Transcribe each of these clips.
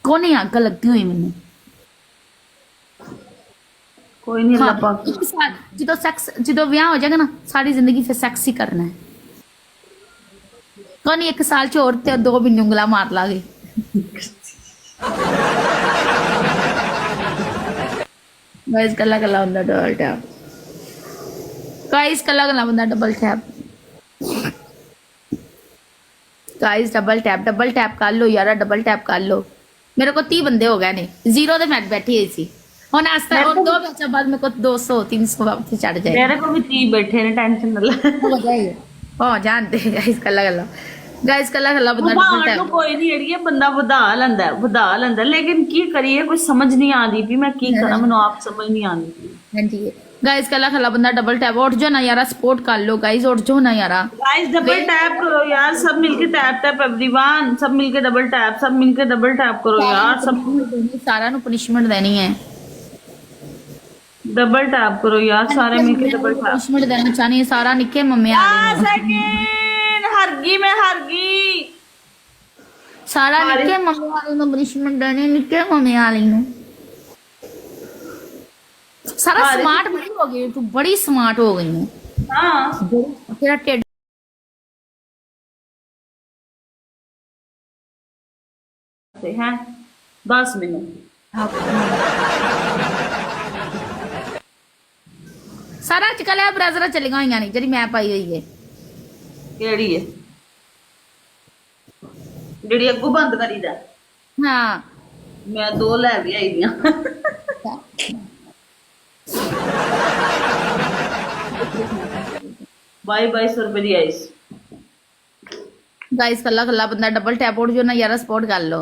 ਕੋਨੇ ਅੱਗ ਲੱਗੀ ਹੋਈ ਮੈਨੂੰ ਕੋਈ ਨਹੀਂ ਹਾਂ ਲੱਭਾ ਇੱਕ ਸਾਲ ਜਦੋਂ ਵਿਆਹ ਹੋ ਜਾਏਗਾ ਨਾ ਸਾਰੀ ਜ਼ਿੰਦਗੀ ਫਿਰ ਸੈਕਸ ਹੀ ਕਰਨਾ ਹੈ ਕੋਨੀ ਇੱਕ ਸਾਲ ਚ ਹੋਰ ਤੇ ਦੋ ਬਿੰਨ ਉਂਗਲਾ ਮਾਰ ਲਾਂਗੇ ਗਾਇਸ ਕੱਲਾ ਕੱਲਾ ਹੁੰਦਾ ਡਬਲ ਟੈਪ ਗਾਇਸ ਕੱਲਾ ਕੱਲਾ ਹੁੰਦਾ double tap guys double tap कर लो यार डबल टैप कर लो मेरे को 30 बंदे हो गए ने जीरो दे मैच बैठी हुई थी हुन आस्ता और दो मैचों बाद मेरे को 200 300 वापस चढ़ जाए मेरे को भी 30 बैठे ने टेंशन ना ले हो जाएगा हो जानते गाइस कल्ला कल्ला बंदा डबल टैप कोई नहीं एड़िए बंदा ਵਧਾ ਲੈਂਦਾ लेकिन की करिए कुछ समझ नहीं आती भी मैं की करा ਮੈਨੂੰ ਆਪ समझ नहीं आती हां जी गाइस कल्ला बंदा डबल टैप उठ जाओ ना यारा सपोर्ट कर लो गाइस उठ जाओ ना यारा गाइस डबल टैप करो यार सब मिलके टैप एवरीवन सब मिलके डबल टैप करो यार सब सारा नु पनिशमेंट देनी है डबल टैप करो यार सारे मिलके डबल टैप पनिशमेंट देना चाहनी है सारा निक्के मम्मी आ गए सेकंड हर गई सारा निक्के मम्मी वाले नु पनिशमेंट देनी निक्के मम्मी वाली नु सारा स्मार्ट बड़ी हो गई तू बड़ी स्मार्ट हो गई है हां तेरा टेड है 10 मिनट सारा अजकल है ब्राजरा चलिया हुई नहीं जी मैं पाई हुई है केड़ी है जेडी अगू बंद करी दा हाँ मैं 2 ले भी आई दियां बाय 100 रुपए दी आइस गाइस कल्ला कल्ला बंदा डबल टैप उड़ जो ना यार सपोर्ट कर लो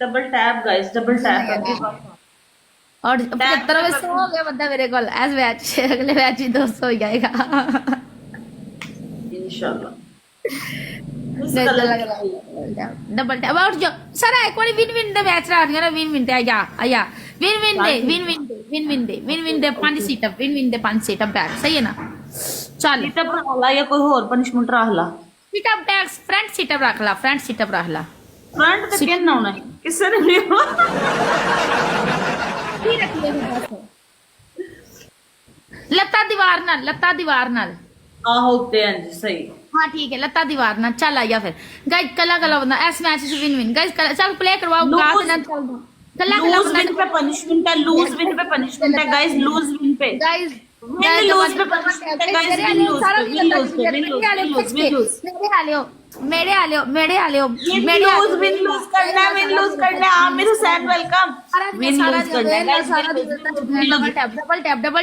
double tap guys double tap और 75 वैसे हो गया बंदा मेरे को एस मैच अगले मैच ही 200 हो जाएगा इंशाल्लाह डबल टैप उठ जाओ सारा एक बार विन विन दे मैच रहा है ना विन दे आया विन दे 5 सीट विन दे 5 सीट बैठ सही है ना चल सीट पर वाला या कोई और पनिशमेंट रख ला सीट अप टैक्स फ्रंट सीट अप रख ला फ्रंट ते केन होना है किसे ने नहीं की रख ले बस लत्ता दीवार नाल आहो उत्ते अंज सही हाँ ठीक है लत्ता दीवार ना चल आया फिर गाइस कला बंदा ऐस मैच से विन गाइस चल प्ले करवाओ गात ना चल कला लूज विन पे पनिशमेंट है गाइस लूज विन पे गाइस विन लूज पे पनिशमेंट है गाइस विन लूज मेरे आलियो विन लूज करना है Aamir Hussain welcome win loose करना है डबल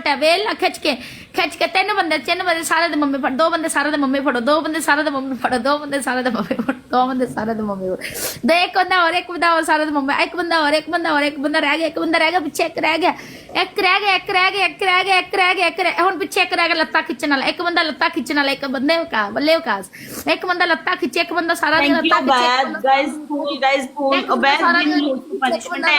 टैप वेल खिंच के तीन बंदे सारे दे मम्मी फड़ दो बंदे सारे दे मम्मी फड़ो दो बंदे सारे दे मम्मी फड़ो दो बंदे सारे दे मम्मी फड़ो दो बंदे सारे दे मम्मी फड़ो दो एक बंदा और सारे दे मम्मी एक बंदा रह गया पीछे एक रह गया हुन पीछे एक रह गया लत्ता खिच्चण वाला एक बंदा लत्ता खिच्चण वाला एक बंदे का बल्ले उकास एक बंदा लत्ता खिच्चे एक बंदा सारा दिन लत्ता खिच्चे गाइस पूल पनिशमेंट है